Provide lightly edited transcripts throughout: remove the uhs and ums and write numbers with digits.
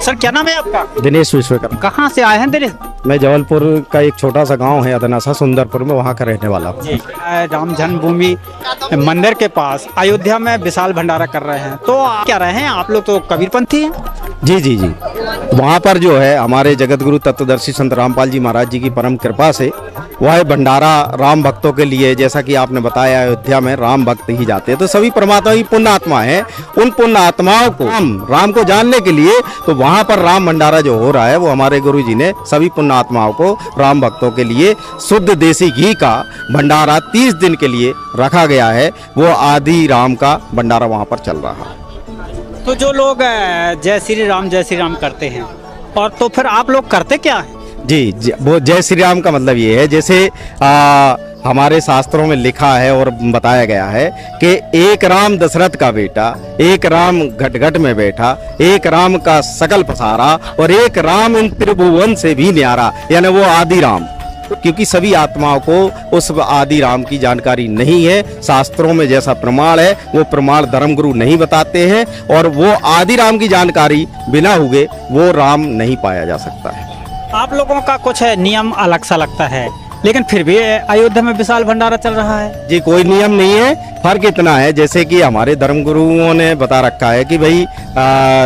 Sir क्या नाम है आपका? दिनेश विश्वकर्मा। कहाँ से आए हैं दिनेश? मैं जबलपुर का एक छोटा सा गांव है अदनासा सुंदरपुर में, वहाँ का रहने वाला हूँ। राम जन्मभूमि मंदिर के पास अयोध्या में विशाल भंडारा कर रहे हैं, तो आप क्या रहे हैं? आप लोग तो कबीरपंथी हैं। जी जी जी, वहाँ पर जो है हमारे जगत गुरु तत्वदर्शी संत रामपाल जी महाराज जी की परम कृपा से वह भंडारा राम भक्तों के लिए, जैसा कि आपने बताया अयोध्या में राम भक्त ही जाते हैं, तो सभी परमात्मा की पुण्य आत्मा है। उन पुण्य आत्माओं को राम को जानने के लिए तो वहाँ पर राम भंडारा जो हो रहा है वो हमारे गुरु जी ने सभी पुण्य आत्माओं को, राम भक्तों के लिए शुद्ध देसी घी का भंडारा 30 दिन के लिए रखा गया है। वो आदि राम का भंडारा वहाँ पर चल रहा है। तो जो लोग जय श्री राम करते हैं, और तो फिर आप लोग करते क्या है? जी, वो जय श्री राम का मतलब ये है, जैसे हमारे शास्त्रों में लिखा है और बताया गया है कि एक राम दशरथ का बेटा, एक राम घट घट में बैठा, एक राम का सकल पसारा, और एक राम इन त्रिभुवन से भी न्यारा, यानी वो आदि राम। क्योंकि सभी आत्माओं को उस आदि राम की जानकारी नहीं है, शास्त्रों में जैसा प्रमाण है वो प्रमाण धर्मगुरु नहीं बताते हैं, और वो आदि राम की जानकारी बिना हुए वो राम नहीं पाया जा सकता है। आप लोगों का कुछ नियम अलग सा लगता है, लेकिन फिर भी अयोध्या में विशाल भंडारा चल रहा है। जी, कोई नियम नहीं है, फर्क इतना है जैसे कि हमारे धर्मगुरुओं ने बता रखा है कि भाई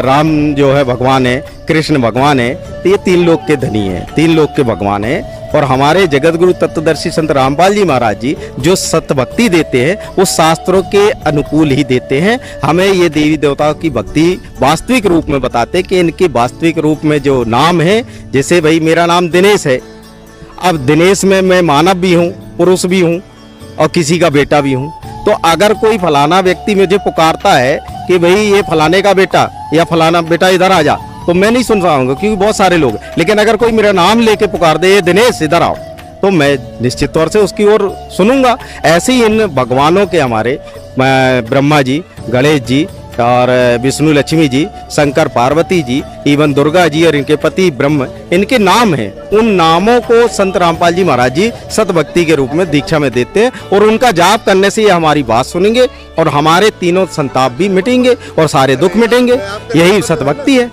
राम जो है भगवान है, कृष्ण भगवान है, तो ये 3 लोक के धनी है, 3 लोक के भगवान है। और हमारे जगत गुरु तत्वदर्शी संत रामपाल जी महाराज जी जो सत्य भक्ति देते हैं वो शास्त्रों के अनुकूल ही देते हैं। हमें ये देवी देवताओं की भक्ति वास्तविक रूप में बताते हैं कि इनके वास्तविक रूप में जो नाम है, जैसे भाई मेरा नाम दिनेश है, अब दिनेश में मैं मानव भी हूँ, पुरुष भी हूँ और किसी का बेटा भी हूँ। तो अगर कोई फलाना व्यक्ति मुझे पुकारता है कि भाई ये फलाने का बेटा या फलाना बेटा इधर आ जा, तो मैं नहीं सुन पाऊंगा क्योंकि बहुत सारे लोग। लेकिन अगर कोई मेरा नाम लेके पुकार दे, ये दिनेश इधर आओ, तो मैं निश्चित तौर से उसकी ओर सुनूंगा। ऐसे ही इन भगवानों के हमारे ब्रह्मा जी, गणेश जी और विष्णु लक्ष्मी जी, शंकर पार्वती जी, इवन दुर्गा जी और इनके पति ब्रह्म, इनके नाम हैं। उन नामों को संत रामपाल जी महाराज जी सतभक्ति के रूप में दीक्षा में देते हैं, और उनका जाप करने से ये हमारी बात सुनेंगे और हमारे तीनों संताप भी मिटेंगे और सारे दुख मिटेंगे। यही सतभक्ति है।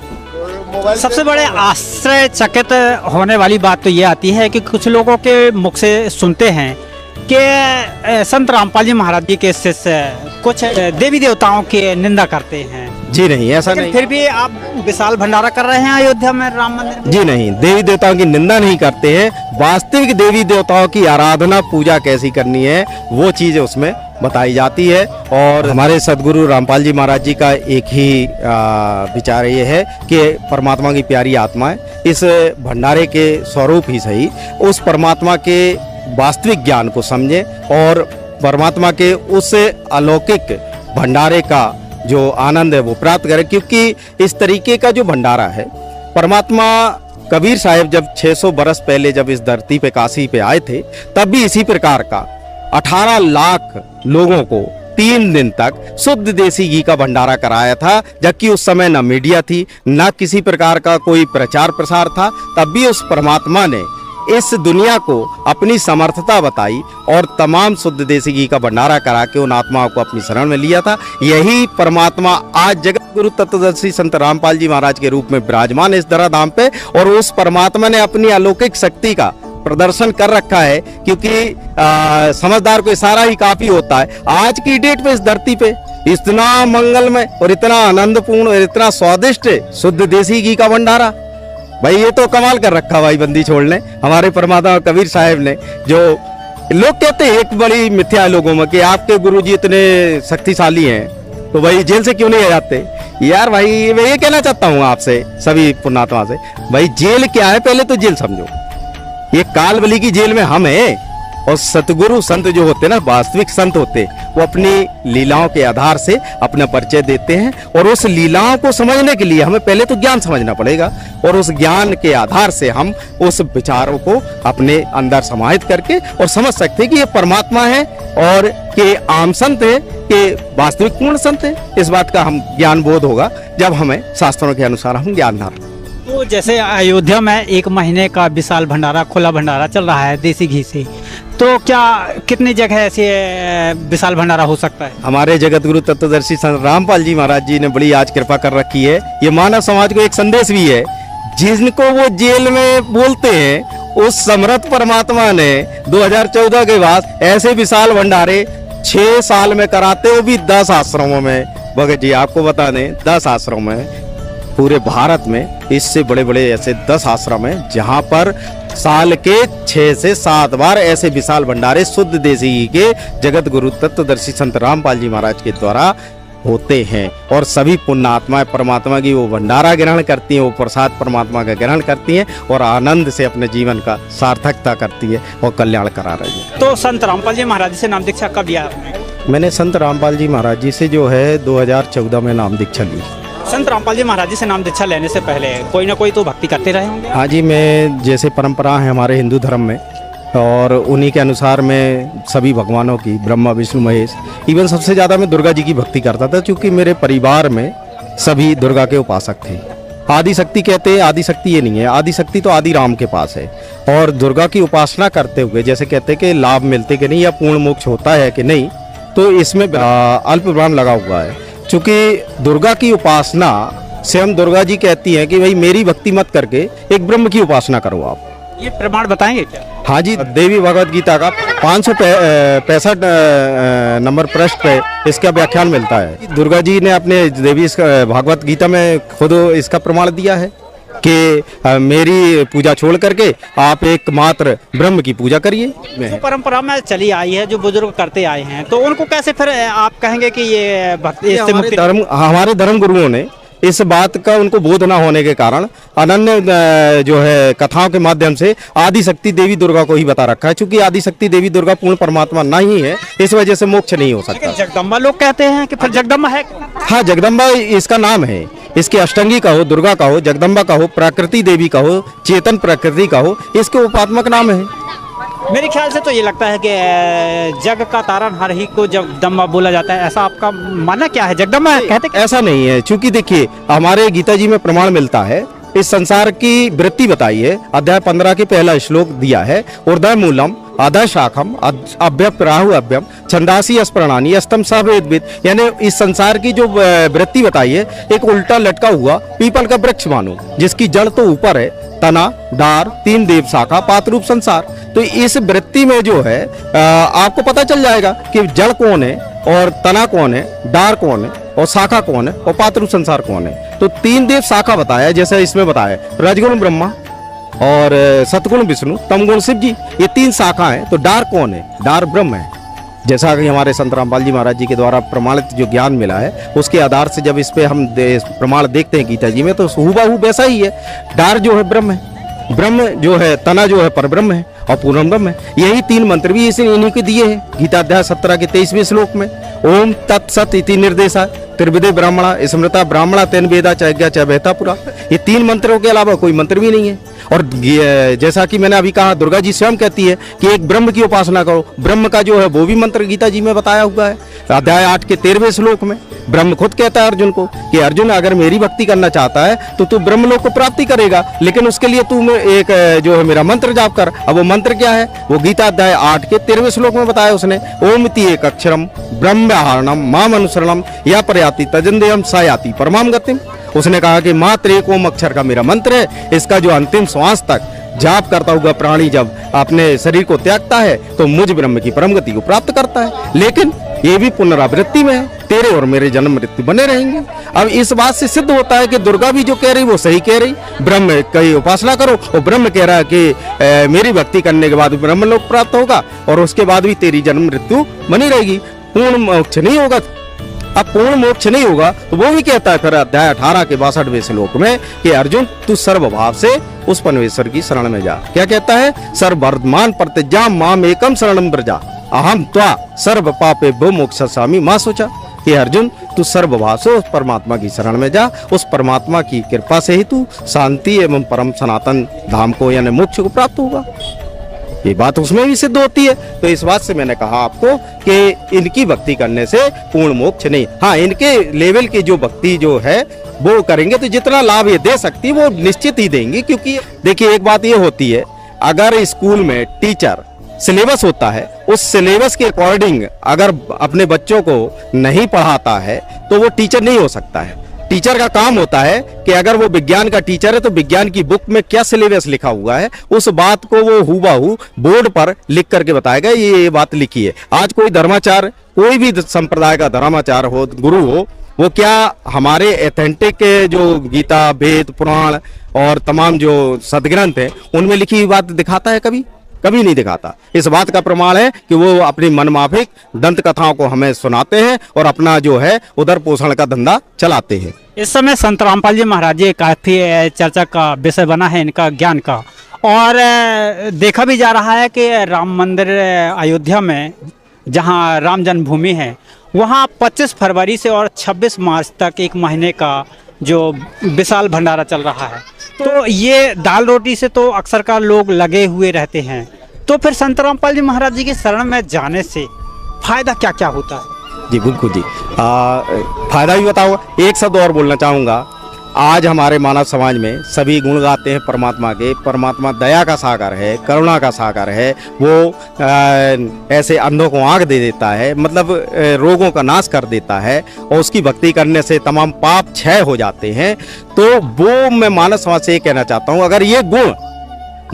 सबसे बड़े आश्चर्यचकित होने वाली बात तो ये आती है कि कुछ लोगों के मुख से सुनते हैं कि संत रामपाल जी महाराज जी के शिष्य कुछ देवी देवताओं की निंदा करते हैं। जी नहीं, ऐसा नहीं। फिर भी आप विशाल भंडारा कर रहे हैं अयोध्या में राम मंदिर। जी नहीं, देवी देवताओं की निंदा नहीं करते हैं। वास्तविक देवी देवताओं की आराधना पूजा कैसी करनी है वो चीज उसमें बताई जाती है। और हमारे सदगुरु रामपाल जी महाराज जी का एक ही विचार ये है कि परमात्मा की प्यारी आत्मा है, इस भंडारे के स्वरूप ही सही उस परमात्मा के वास्तविक ज्ञान को समझे और परमात्मा के उस अलौकिक भंडारे का जो आनंद है वो प्राप्त करें। क्योंकि इस तरीके का जो भंडारा है, परमात्मा कबीर साहब जब 600 बरस पहले जब इस धरती पे काशी पे आए थे, तब भी इसी प्रकार का 18 लाख लोगों को 3 दिन तक शुद्ध देसी घी का भंडारा कराया था। जबकि उस समय न मीडिया थी, न किसी प्रकार का कोई प्रचार प्रसार था, तब भी उस परमात्मा ने इस दुनिया को अपनी समर्थता बताई और तमाम शुद्ध देसी घी का भंडारा करा के उन आत्माओं को अपनी शरण में लिया था। यही परमात्मा आज जगत गुरु तत्वदर्शी संत रामपाल जी महाराज के रूप में विराजमान है इस धराधाम पे, और उस परमात्मा ने अपनी अलौकिक शक्ति का प्रदर्शन कर रखा है। क्योंकि समझदार को इशारा ही काफी होता है। आज की डेट पे इस धरती पे इतना मंगलमय और इतना आनंदपूर्ण और इतना स्वादिष्ट शुद्ध देसी घी का भंडारा, भाई ये तो कमाल कर रखा भाई बंदी छोड़ने हमारे परमात्मा कबीर साहब ने। जो लोग कहते हैं एक बड़ी मिथ्या है लोगों में कि आपके गुरुजी इतने शक्तिशाली हैं तो भाई जेल से क्यों नहीं आ जाते। यार भाई मैं ये कहना चाहता हूँ आपसे सभी पुण्यात्मा से, भाई जेल क्या है पहले तो जेल समझो। ये कालबली की जेल में हम हैं, और सतगुरु संत जो होते हैं ना, वास्तविक संत होते, वो अपनी लीलाओं के आधार से अपना परिचय देते हैं। और उस लीलाओं को समझने के लिए हमें पहले तो ज्ञान समझना पड़ेगा, और उस ज्ञान के आधार से हम उस विचारों को अपने अंदर समाहित करके और समझ सकते हैं कि ये परमात्मा है और कि आम संत है कि वास्तविक पूर्ण संत है। इस बात का हम ज्ञान बोध होगा जब हमें शास्त्रों के अनुसार हम ज्ञान धारण। तो जैसे अयोध्या में 1 महीने का विशाल भंडारा, खुला भंडारा चल रहा है देसी घी से, तो क्या कितनी जगह ऐसी विशाल भंडारा हो सकता है? हमारे जगत गुरु तत्वदर्शी संत रामपाल जी महाराज जी ने बड़ी आज कृपा कर रखी है। ये मानव समाज को एक संदेश भी है, जिनको वो जेल में बोलते हैं उस समर्थ परमात्मा ने 2014 के बाद ऐसे विशाल भंडारे 6 साल में कराते, वो भी 10 आश्रमों में। भगत जी आपको बता दें 10 आश्रम में पूरे भारत में, इससे बड़े बड़े ऐसे 10 आश्रम हैं जहां पर साल के 6 से 7 बार ऐसे विशाल भंडारे शुद्ध देसी घी के जगत गुरु तत्वदर्शी संत रामपाल जी महाराज के द्वारा होते हैं। और सभी पुण्य आत्माएं परमात्मा की वो भंडारा ग्रहण करती हैं, वो प्रसाद परमात्मा का ग्रहण करती हैं और आनंद से अपने जीवन का सार्थकता करती है और कल्याण करा रही है। तो संत रामपाल जी महाराज से नाम दीक्षा कब लिया आपने? मैंने संत रामपाल जी महाराज जी से जो है 2014 में नाम दीक्षा ली। संत रामपाल जी महाराज जी से नाम दीक्षा लेने से पहले कोई ना कोई तो भक्ति करते रहे होंगे? हाँ जी, मैं जैसे परंपरा है हमारे हिंदू धर्म में, और उन्हीं के अनुसार मैं सभी भगवानों की, ब्रह्मा विष्णु महेश, इवन सबसे ज़्यादा मैं दुर्गा जी की भक्ति करता था, क्योंकि मेरे परिवार में सभी दुर्गा के उपासक थे। आदि शक्ति कहते हैं, आदि शक्ति ये नहीं है, आदि शक्ति तो आदि राम के पास है। और दुर्गा की उपासना करते हुए जैसे कहते हैं कि लाभ मिलते कि नहीं या पूर्ण मोक्ष होता है कि नहीं, तो इसमें अल्प विराम लगा हुआ है। चूँकि दुर्गा की उपासना स्वयं दुर्गा जी कहती हैं कि भाई मेरी भक्ति मत करके एक ब्रह्म की उपासना करो आप। ये प्रमाण बताएंगे क्या? हाँ जी, देवी भगवत गीता का 565 नंबर पृष्ठ पे इसका व्याख्यान मिलता है। दुर्गा जी ने अपने देवी भागवत गीता में खुद इसका प्रमाण दिया है कि मेरी पूजा छोड़ करके आप एकमात्र ब्रह्म की पूजा करिए। जो परंपरा में चली आई है, जो बुजुर्ग करते आए हैं, तो उनको कैसे फिर आप कहेंगे कि ये भक्ति इससे मुक्ति? हमारे धर्म गुरुओं ने इस बात का उनको बोध न होने के कारण अनन्य जो है कथाओं के माध्यम से आदि शक्ति देवी दुर्गा को ही बता रखा है। चूंकि आदि शक्ति देवी दुर्गा पूर्ण परमात्मा नहीं है, इस वजह से मोक्ष नहीं हो सकता। जगदम्बा लोग कहते हैं कि फिर जगदम्बा है? हाँ, जगदम्बा इसका नाम है। इसकी अष्टंगी का हो, दुर्गा का हो, जगदम्बा का हो, प्रकृति देवी का हो, चेतन प्रकृति का हो, इसके उपात्मक नाम है। मेरे ख्याल से तो ये लगता है कि जग का तारनहार ही को जगदम्बा बोला जाता है, ऐसा आपका मानना क्या है? जगदम्बा कहते? ऐसा नहीं है, क्योंकि देखिए हमारे गीता जी में प्रमाण मिलता है, इस संसार की वृत्ति बताई है। अध्याय 15 के पहला श्लोक दिया है, ऊर्ध्व मूलम अधः शाखम अभ्यप्राहु अभ्यम छंदासी अस्प्रणानी अस्तम सवेद्विद। यानी इस संसार की जो वृत्ति बताई है, एक उल्टा लटका हुआ पीपल का वृक्ष मानो, जिसकी जड़ तो ऊपर है, तना, डार, 3 देव शाखा, पात रूप संसार। तो इस वृत्ति में जो है आपको पता चल जाएगा कि जड़ कौन है और तना कौन है, डार कौन है और शाखा कौन है और पात रूप संसार कौन है। तो 3 देव शाखा बताया, जैसे इसमें बताया रजगुण ब्रह्मा और सतगुण विष्णु, तमगुण शिव जी, ये 3 शाखा हैं। तो डार कौन है? डार ब्रह्म है। जैसा कि हमारे संत रामपाल जी महाराज जी के द्वारा प्रमाणित जो ज्ञान मिला है, उसके आधार से जब इस पे हम प्रमाण देखते हैं गीता जी में, तो हूबहू वैसा ही है। डार जो है ब्रह्म है, ब्रह्म जो है, तना जो है परब्रह्म है और पूर्ण ब्रह्म है। यही 3 मंत्र भी इन्हीं के दिए हैं गीता अध्याय 17 के 23वें श्लोक में। ओम तत्सत इति निर्देशा त्रिविदे ब्राह्मणा स्मृता ब्राह्मणा तेन वेदा चैज्ञा च बहता पुरा। ये 3 मंत्रों के अलावा कोई मंत्र भी नहीं है। और जैसा कि मैंने अभी कहा, दुर्गा जी स्वयं कहती है कि एक ब्रह्म की उपासना करो। ब्रह्म का जो है वो भी मंत्र गीता जी में बताया हुआ है, अध्याय 8 के 13वें श्लोक में। ब्रह्म खुद कहता है अर्जुन को कि अर्जुन अगर मेरी भक्ति करना चाहता है तो तू ब्रह्मलोक को प्राप्ति करेगा, लेकिन उसके लिए तू एक जो है मेरा मंत्र जाप कर। अब वो मंत्र क्या है? वो गीता अध्याय 8 के 13वें श्लोक में बताया उसने। ओम इति एक अक्षरम ब्रह्महरणम माम अनुसरणम या प्रयाति तजंदेयम सायाति परमाम गतिम। उसने कहा कि मात्र एक ओम अक्षर का मेरा मंत्र है, इसका जो अंतिम श्वास तक जाप करता हुआ प्राणी जब अपने शरीर को त्यागता है तो मुझ ब्रह्म की परम गति को प्राप्त करता है। लेकिन ये भी पुनरावृत्ति में है, तेरे और मेरे जन्म मृत्यु बने रहेंगे। अब इस बात से सिद्ध होता है कि दुर्गा भी जो कह रही वो सही कह रही। ब्रह्म की उपासना करो और ब्रह्म कह रहा है कि मेरी भक्ति करने के बाद ब्रह्म लोक प्राप्त होगा और उसके बाद भी तेरी जन्म मृत्यु बनी रहेगी, पूर्ण मोक्ष नहीं होगा। अब पूर्ण मोक्ष नहीं होगा तो वो भी कहता है फिर अध्याय 18 के 62वें श्लोक में कि अर्जुन तू सर्वभाव से उस परमेश्वर की शरण में जा। क्या कहता है? सर्ववर्धमान प्रतिज्ञा माम एकम शरणम व्रजा अहम त्वा सर्व पापे भो मोक्षामि मां सोचा। कि अर्जुन तू सर्वभाव से उस परमात्मा की शरण में जा, उस परमात्मा की कृपा से ही तू शांति एवं परम सनातन धाम को यानी मोक्ष को प्राप्त होगा। ये बात उसमें भी सिद्ध होती है। तो इस बात से मैंने कहा आपको कि इनकी भक्ति करने से पूर्ण मोक्ष नहीं, हाँ इनके लेवल की जो भक्ति जो है वो करेंगे तो जितना लाभ ये दे सकती वो निश्चित ही देंगे। क्योंकि देखिए एक बात ये होती है, अगर स्कूल में टीचर सिलेबस होता है, उस सिलेबस के अकॉर्डिंग अगर अपने बच्चों को नहीं पढ़ाता है तो वो टीचर नहीं हो सकता है। टीचर का काम होता है कि अगर वो विज्ञान का टीचर है तो विज्ञान की बुक में क्या सिलेबस लिखा हुआ है उस बात को वो हूबहू बोर्ड पर लिख करके बताएगा, ये बात लिखी है। आज कोई धर्माचार्य, कोई भी संप्रदाय का धर्माचार्य हो, गुरु हो, वो क्या हमारे एथेंटिक जो गीता, वेद, पुराण और तमाम जो सदग्रंथ हैं उनमें लिखी हुई बात दिखाता है? कभी कभी नहीं दिखाता। इस बात का प्रमाण है कि वो अपनी मनमाफिक दंत कथाओं को हमें सुनाते हैं और अपना जो है उधर पोषण का धंधा चलाते हैं। इस समय संत रामपाल जी महाराज जी काफ़ी चर्चा का विषय बना है इनका ज्ञान का, और देखा भी जा रहा है कि राम मंदिर अयोध्या में जहां राम जन्मभूमि है वहां 25 फरवरी से और 26 मार्च तक एक महीने का जो विशाल भंडारा चल रहा है। तो ये दाल रोटी से तो अक्सर का लोग लगे हुए रहते हैं, तो फिर संत रामपाल जी महाराज जी के शरण में जाने से फायदा क्या क्या होता है? जी बिल्कुल जी, फायदा भी बताऊंगा। एक शब्द और बोलना चाहूँगा, आज हमारे मानव समाज में सभी गुण गाते हैं परमात्मा के। परमात्मा दया का सागर है, करुणा का सागर है। वो ऐसे अंधों को आँख दे देता है, मतलब रोगों का नाश कर देता है, और उसकी भक्ति करने से तमाम पाप क्षय हो जाते हैं। तो वो मैं मानव समाज से ये कहना चाहता हूँ, अगर ये गुण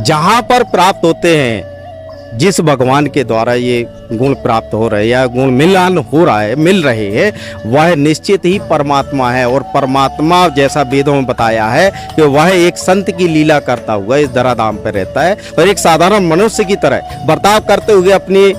जहाँ पर प्राप्त होते हैं, जिस भगवान के द्वारा ये गुण प्राप्त हो रहे हैं या गुण मिलान हो रहा है, मिल रहे हैं, वह निश्चित ही परमात्मा है। और परमात्मा जैसा वेदों में बताया है कि वह एक संत की लीला करता हुआ इस धराधाम पर रहता है और एक साधारण मनुष्य की तरह बर्ताव करते हुए अपनी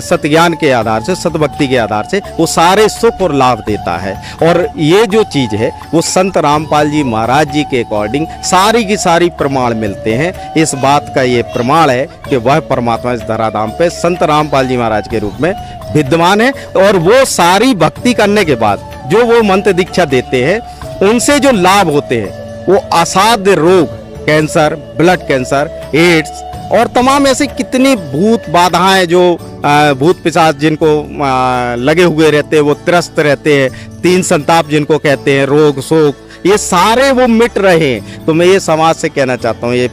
सतज्ञान के आधार से, सतभक्ति के आधार से वो सारे सुख और लाभ देता है। और ये जो चीज़ है वो संत रामपाल जी महाराज जी के अकॉर्डिंग सारी की सारी प्रमाण मिलते हैं। इस बात का ये प्रमाण है कि वह परमात्मा इस धराधाम पे संत रामपाल जी महाराज के रूप में विद्यमान है। और वो सारी भक्ति करने के बाद जो वो मंत्र दीक्षा देते हैं, उनसे जो लाभ होते हैं वो असाध्य रोग, कैंसर, ब्लड कैंसर, एड्स और तमाम ऐसे कितनी भूत बाधाएं जो भूत पिशाच जिनको लगे हुए रहते हैं, वो त्रस्त रहते हैं, तीन संताप जिनको कहते हैं, रोग शोक, ये सारे वो मिट रहे हैं। तो मैं ये समाज से कहना चाहता हूँ, ये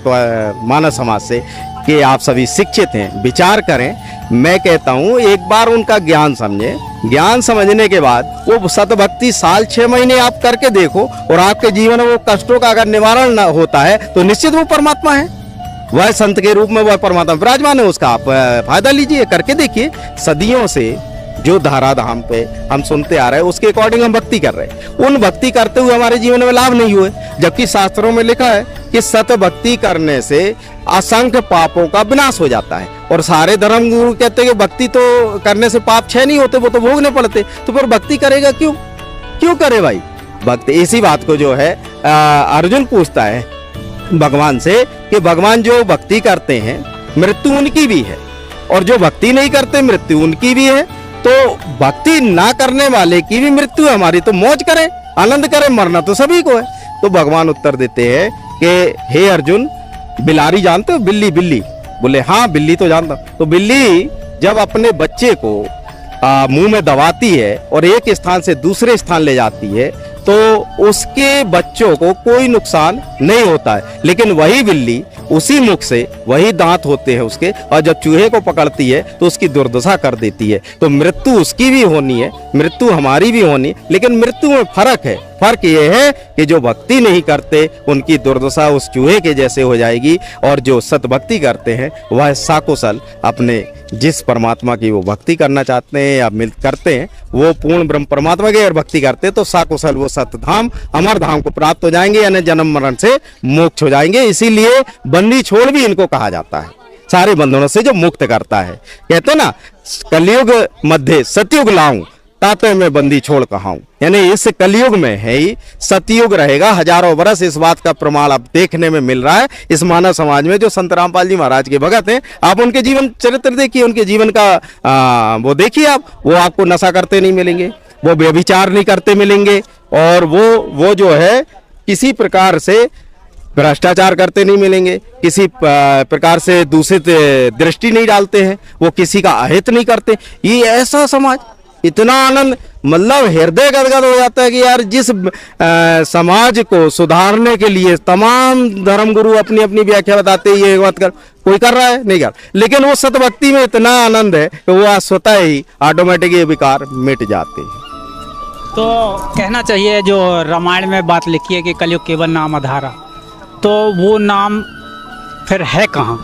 मानव समाज से, कि आप सभी शिक्षित हैं, विचार करें। मैं कहता हूँ एक बार उनका ज्ञान समझें। ज्ञान समझने के बाद वो सतभक्ति साल 6 महीने आप करके देखो, और आपके जीवन में वो कष्टों का अगर निवारण न होता है तो निश्चित वो परमात्मा है, वह संत के रूप में वह परमात्मा विराजमान है। उसका आप फायदा लीजिए, करके देखिए। सदियों से जो धराधाम पे हम सुनते आ रहे हैं उसके अकॉर्डिंग हम भक्ति कर रहे हैं। उन भक्ति करते हुए हमारे जीवन में लाभ नहीं हुए, जबकि शास्त्रों में लिखा है कि सत भक्ति करने से असंख्य पापों का विनाश हो जाता है। और सारे धर्म गुरु कहते हैं कि भक्ति तो करने से पाप क्षय नहीं होते, वो तो भोगने पड़ते। तो फिर भक्ति करेगा क्यों? क्यों करे भाई भक्ति? इसी बात को जो है अर्जुन पूछता है भगवान से कि भगवान जो भक्ति करते हैं मृत्यु उनकी भी है, और जो भक्ति नहीं करते मृत्यु उनकी भी है। तो भक्ति ना करने वाले की भी मृत्यु है, हमारी तो मौज करें, आनंद करें, मरना तो सभी को है। तो भगवान उत्तर देते हैं कि हे अर्जुन, बिलारी जानते हो? बिल्ली, बिल्ली। बोले हाँ बिल्ली तो जानता। तो बिल्ली जब अपने बच्चे को मुंह में दबाती है और एक स्थान से दूसरे स्थान ले जाती है तो उसके बच्चों को कोई नुकसान नहीं होता है, लेकिन वही बिल्ली उसी मुख से, वही दांत होते हैं उसके, और जब चूहे को पकड़ती है तो उसकी दुर्दशा कर देती है। तो मृत्यु उसकी भी होनी है, मृत्यु हमारी भी होनी, लेकिन मृत्यु में फर्क है। फर्क ये है कि जो भक्ति नहीं करते उनकी दुर्दशा उस चूहे के जैसे हो जाएगी, और जो सतभक्ति करते हैं वह साकुशल अपने जिस परमात्मा की वो भक्ति करना चाहते हैं या मिल करते हैं, वो पूर्ण ब्रह्म परमात्मा की अगर भक्ति करते हैं तो साकुशल वो सतधाम, अमर धाम को प्राप्त हो जाएंगे, यानी जन्म मरण से मोक्ष हो जाएंगे। इसीलिए बंदी छोड़ भी इनको कहा जाता है, सारे बंधनों से जो मुक्त करता है। कहते ना कलयुग मध्य सतयुग लाऊं, ताते में बंदी छोड़ कहाऊं। यानी इस कलयुग में है ही सतयुग रहेगा हजारों वर्ष। इस बात का प्रमाण अब देखने में मिल रहा है इस मानव समाज में। जो संत रामपाल जी महाराज के भगत हैं, आप उनके जीवन चरित्र देखिए, उनके जीवन का वो देखिए आप, वो आपको नशा करते नहीं मिलेंगे, वो व्यभिचार नहीं करते मिलेंगे, और वो जो है किसी प्रकार से भ्रष्टाचार करते नहीं मिलेंगे, किसी प्रकार से दूषित दृष्टि नहीं डालते हैं, वो किसी का अहित नहीं करते। ये ऐसा समाज, इतना आनंद, मतलब हृदय गदगद हो जाता है कि यार जिस समाज को सुधारने के लिए तमाम धर्मगुरु अपनी अपनी व्याख्या बताते हैं, ये मत कर, कोई कर रहा है नहीं कर, लेकिन वो सतभक्ति में इतना आनंद है कि वो स्वतः ही ऑटोमेटिक ये विकार मिट जाते हैं। तो कहना चाहिए जो रामायण में बात लिखी है कि कलयुग केवल नाम आधारा, तो वो नाम फिर है कहाँ?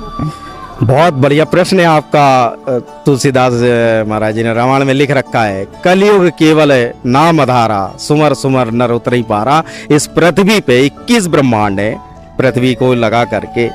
बहुत बढ़िया प्रश्न है आपका। तुलसीदास महाराज जी ने रामायण में लिख रखा है, कलयुग केवल नाम आधारा, सुमर सुमर नर उतरी पारा। इस पृथ्वी पे 21 ब्रह्मांड है, पृथ्वी को लगा करके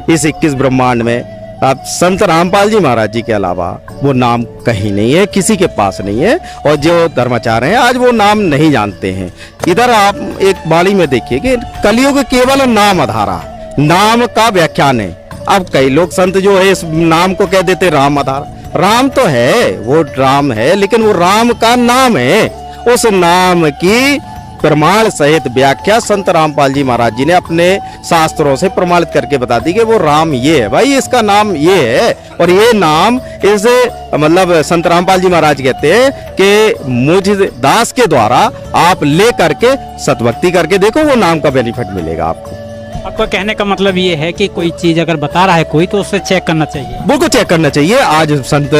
इस 21 ब्रह्मांड में अब संत रामपाल जी महाराज जी के अलावा वो नाम कहीं नहीं है, किसी के पास नहीं है। और जो धर्माचार्य हैं आज वो नाम नहीं जानते हैं। इधर आप एक वाणी में देखिए कि कलयुग केवल नाम आधारा, नाम का व्याख्यान है। अब कई लोग संत जो है इस नाम को कह देते राम आधार, राम तो है, वो राम है, लेकिन वो राम का नाम है। उस नाम की प्रमाण सहित व्याख्या संत रामपाल जी महाराज जी ने अपने शास्त्रों से प्रमाणित करके बता दी कि वो राम ये है भाई, इसका नाम ये है। और ये नाम इस मतलब संत रामपाल जी महाराज कहते हैं कि मुझ दास के द्वारा आप ले करके सतभक्ति करके देखो, वो नाम का बेनिफिट मिलेगा आपको। आपका कहने का मतलब ये है कि कोई चीज अगर बता रहा है कोई, तो उसे चेक करना चाहिए। बिल्कुल चेक करना चाहिए। आज संत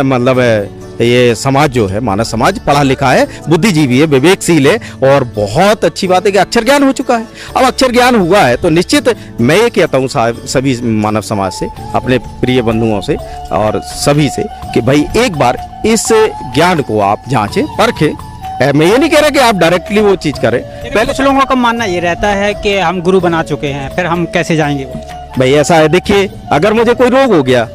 मतलब ये समाज जो है, मानव समाज पढ़ा लिखा है, बुद्धिजीवी है, विवेकशील है, और बहुत अच्छी बात है कि अक्षर ज्ञान हो चुका है। अब अक्षर ज्ञान हुआ है तो निश्चित मैं ये कहता हूँ सभी मानव समाज से, अपने प्रिय बंधुओं से और सभी से कि भाई एक बार इस ज्ञान को आप जांचें, परखें। मैं ये नहीं कह रहा कि आप डायरेक्टली वो चीज करें। पहले कुछ लोगों का मानना ये रहता है कि हम गुरु बना चुके हैं, फिर हम कैसे जाएंगे? भाई ऐसा है, देखिए अगर मुझे कोई रोग हो गया,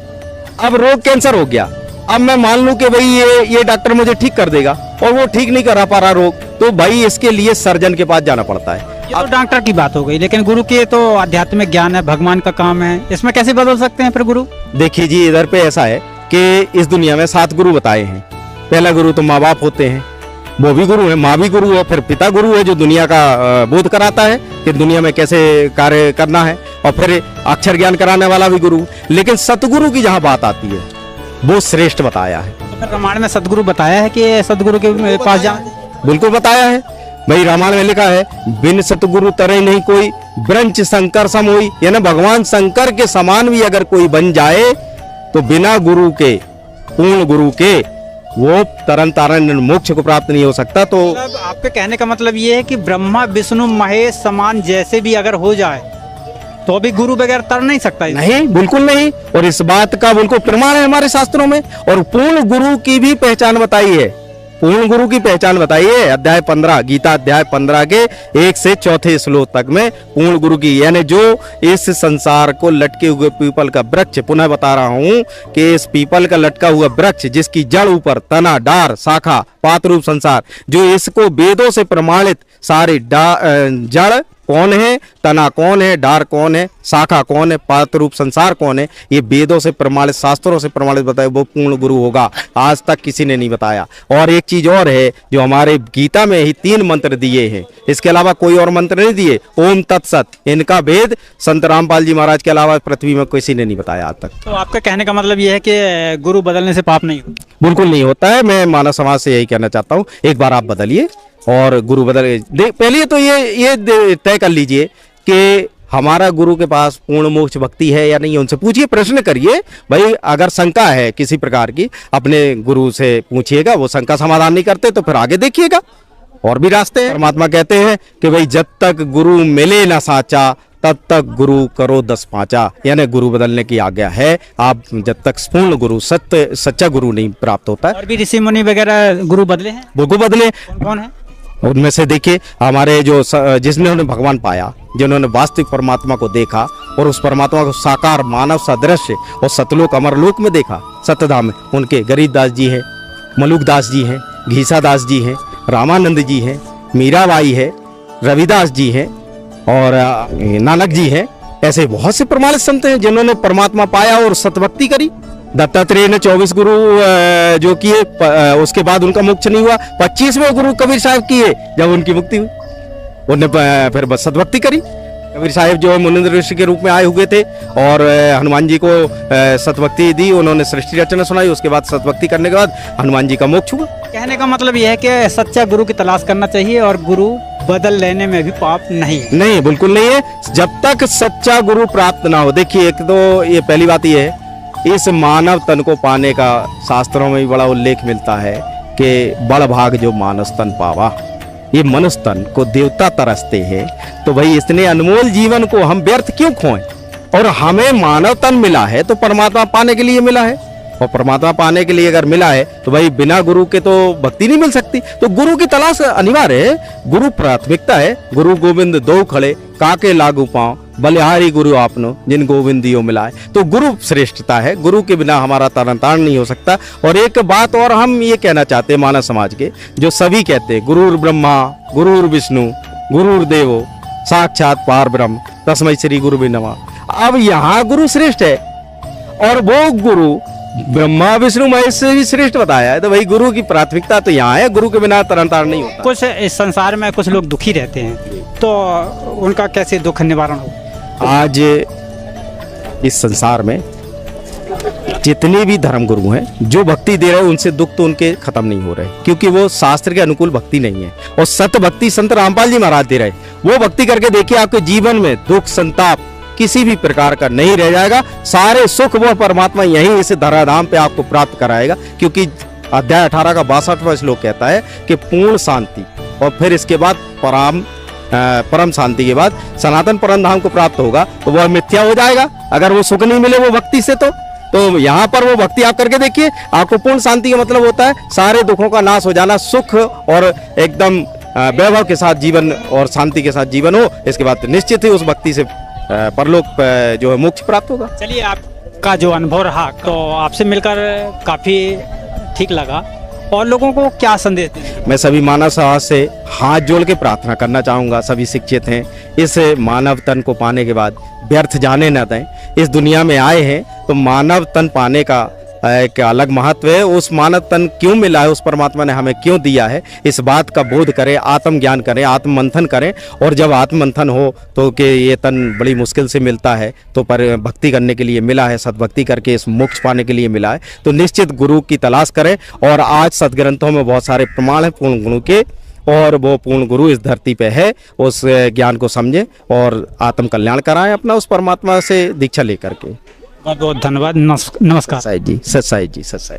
अब रोग कैंसर हो गया, अब मैं मान लूं कि भाई ये डॉक्टर मुझे ठीक कर देगा और वो ठीक नहीं करा पा रहा रोग, तो भाई इसके लिए सर्जन के पास जाना पड़ता है। ये तो डॉक्टर की बात हो गई, लेकिन गुरु के तो आध्यात्मिक ज्ञान है, भगवान का काम है, इसमें कैसे बदल सकते हैं फिर गुरु? देखिए जी, इधर पे ऐसा है कि इस दुनिया में 7 गुरु बताए हैं। पहला गुरु तो माँ बाप होते हैं, वो भी गुरु है, माँ भी गुरु है, फिर पिता गुरु है जो दुनिया का बोध कराता है कि दुनिया में कैसे कार्य करना है, और फिर अक्षर ज्ञान कराने वाला भी गुरु। लेकिन सतगुरु की जहाँ बात आती है वो श्रेष्ठ बताया है। तो फिर रामायण में सतगुरु बताया है कि सतगुरु के पास जाना? बिल्कुल बताया है भाई, रामायण में लिखा है, बिन सतगुरु तरह नहीं कोई, ब्रंच शंकर सम होई। यानी भगवान शंकर के समान भी अगर कोई बन जाए तो बिना गुरु के, पूर्ण गुरु के, वो तरन तारण मोक्ष को प्राप्त नहीं हो सकता। तो मतलब आपके कहने का मतलब ये है कि ब्रह्मा विष्णु महेश समान जैसे भी अगर हो जाए तो भी गुरु बगैर तर नहीं सकता? नहीं, बिल्कुल नहीं। और इस बात का बिल्कुल प्रमाण है हमारे शास्त्रों में। और पूर्ण गुरु की भी पहचान बताई है, पूर्ण गुरु की पहचान बताई है अध्याय 15, गीता अध्याय 15 के 1 से 4 श्लोक तक में पूर्ण गुरु की, यानी जो इस संसार को लटके हुए पीपल का वृक्ष, पुनः बता रहा हूँ कि इस पीपल का लटका हुआ वृक्ष जिसकी जड़ ऊपर, तना, डार, शाखा, पात रूप संसार, जो इसको वेदों से प्रमाणित सारे जड़ कौन है, तना कौन है, डार कौन है, शाखा कौन है, पात रूप संसार कौन है, ये वेदों से प्रमाणित, शास्त्रों से प्रमाणित बताया, वो पूर्ण गुरु होगा। आज तक किसी ने नहीं बताया। और एक चीज और है, जो हमारे गीता में ही 3 मंत्र दिए हैं, इसके अलावा कोई और मंत्र नहीं दिए। ओम तत्सत, इनका भेद संत रामपाल जी महाराज के अलावा पृथ्वी में किसी ने नहीं बताया आज तक। तो आपका कहने का मतलब ये है कि गुरु बदलने से पाप नहीं होता? बिल्कुल नहीं होता है। मैं मानव समाज से यही कहना चाहता हूँ, एक बार आप बदलिए और गुरु बदल, पहले तो ये तय कर लीजिए कि हमारा गुरु के पास पूर्ण मोक्ष भक्ति है या नहीं। उनसे पूछिए, प्रश्न करिए भाई। अगर शंका है किसी प्रकार की, अपने गुरु से पूछिएगा, वो शंका समाधान नहीं करते तो फिर आगे देखिएगा, और भी रास्ते हैं। परमात्मा कहते हैं कि भाई जब तक गुरु मिले ना साचा, तब तक गुरु करो 10 पाँचा। यानी गुरु बदलने की आज्ञा है। आप जब तक पूर्ण गुरु, सच्चा गुरु नहीं प्राप्त होता है। और भी ऋषि मुनि वगैरह गुरु बदले हैं? वो बदले। कौन है उनमें से? देखिए, हमारे जो जिन्होंने भगवान पाया, जिन्होंने वास्तविक परमात्मा को देखा और उस परमात्मा को साकार मानव सदृश्य और सतलोक अमरलोक में देखा, सत्यधाम में, उनके गरीबदास जी हैं, मलुकदास जी हैं, घीसादास जी हैं, रामानंद जी हैं, मीराबाई है, रविदास जी हैं और नानक जी हैं। ऐसे बहुत से प्रमाणित संत हैं जिन्होंने परमात्मा पाया और सतभक्ति करी। दत्तात्रेय ने 24 गुरु जो किए, उसके बाद उनका मोक्ष नहीं हुआ। 25वें गुरु कबीर साहब किए, जब उनकी मुक्ति हुई, उन्होंने फिर बस सतभक्ति करी। कबीर साहिब जो है मुनिंद्र ऋषि के रूप में आए हुए थे और हनुमान जी को सतभक्ति दी, उन्होंने सृष्टि रचना सुनाई, उसके बाद सतभक्ति करने के बाद हनुमान जी का मोक्ष हुआ। कहने का मतलब यह है कि सच्चा गुरु की तलाश करना चाहिए और गुरु बदल लेने में भी पाप नहीं है। नहीं, बिल्कुल नहीं है, जब तक सच्चा गुरु प्राप्त ना हो। देखिए, एक तो ये पहली बात ये है, इस मानव तन को पाने का शास्त्रों में भी बड़ा उल्लेख मिलता है कि बड़ भाग जो मानस तन पावा। ये मनुष्य तन को देवता तरसते हैं, तो भाई इतने अनमोल जीवन को हम व्यर्थ क्यों खोएं? और हमें मानव तन मिला है तो परमात्मा पाने के लिए मिला है, और परमात्मा पाने के लिए अगर मिला है तो भाई बिना गुरु के तो भक्ति नहीं मिल सकती। तो गुरु की तलाश अनिवार्य है, गुरु प्राथमिकता है। गुरु गोविंद दो खड़े काके लागू पांव, बलिहारी गुरु आपनो जिन गोविंदियों मिलाए। तो गुरु श्रेष्ठता है, गुरु के बिना हमारा तरन तारण नहीं हो सकता। और एक बात और हम ये कहना चाहते हैं मानव समाज के, जो सभी कहते हैं गुरुर ब्रह्मा गुरुर विष्णु गुरुर देवो साक्षात पार ब्रह्म तस्मै श्री गुरुवे नमः। अब यहाँ गुरु श्रेष्ठ है और वो गुरु ब्रह्मा विष्णु महेश से भी श्रेष्ठ बताया है, तो भाई गुरु की प्राथमिकता तो यहाँ है, गुरु के बिना तरन तारण नहीं होता। कुछ इस संसार में कुछ लोग दुखी रहते हैं, तो उनका कैसे दुख निवारण हो? आज इस संसार में जितने भी धर्म गुरु हैं जो भक्ति दे रहे हैं, उनसे दुख तो उनके खत्म नहीं हो रहे, क्योंकि वो शास्त्र के अनुकूल भक्ति नहीं है। और सत्य भक्ति संत रामपाल जी महाराज दे रहे, वो भक्ति करके देखिए आपके जीवन में दुख संताप किसी भी प्रकार का नहीं रह जाएगा। सारे सुख वो परमात्मा यहीं इस धराधाम पे आपको प्राप्त कराएगा, क्योंकि अध्याय 18 का 62वां श्लोक कहता है कि पूर्ण शांति और फिर इसके बाद परम शांति के बाद सनातन परम धाम को प्राप्त होगा। तो वह मिथ्या हो जाएगा अगर वो सुख नहीं मिले वो भक्ति से। तो यहाँ पर वो भक्ति आप करके देखिए, आपको पूर्ण शांति का मतलब होता है सारे दुखों का नाश हो जाना, सुख और एकदम वैभव के साथ जीवन और शांति के साथ जीवन हो। इसके बाद निश्चित ही उस भक्ति से परलोक जो है मोक्ष प्राप्त होगा। चलिए, आपका जो अनुभव रहा तो आपसे मिलकर काफी ठीक लगा। और लोगों को क्या संदेश दें? मैं सभी मानव समाज से हाथ जोड़ के प्रार्थना करना चाहूँगा, सभी शिक्षित हैं, इस मानव तन को पाने के बाद व्यर्थ जाने न दें। इस दुनिया में आए हैं तो मानव तन पाने का एक अलग महत्व है। उस मानव तन क्यों मिला है, उस परमात्मा ने हमें क्यों दिया है, इस बात का बोध करें, आत्मज्ञान करें, आत्ममंथन करें। और जब आत्ममंथन हो तो कि ये तन बड़ी मुश्किल से मिलता है, तो पर भक्ति करने के लिए मिला है, सद्भक्ति करके इस मोक्ष पाने के लिए मिला है। तो निश्चित गुरु की तलाश करें। और आज सदग्रंथों में बहुत सारे प्रमाण हैं पूर्ण गुरु के, और वो पूर्ण गुरु इस धरती पे है। उस ज्ञान को समझें और आत्म कल्याण कराएं अपना उस परमात्मा से दीक्षा लेकर के। बहुत बहुत धन्यवाद। नमस्कार। साईं जी, सत साईं जी, सत साईं।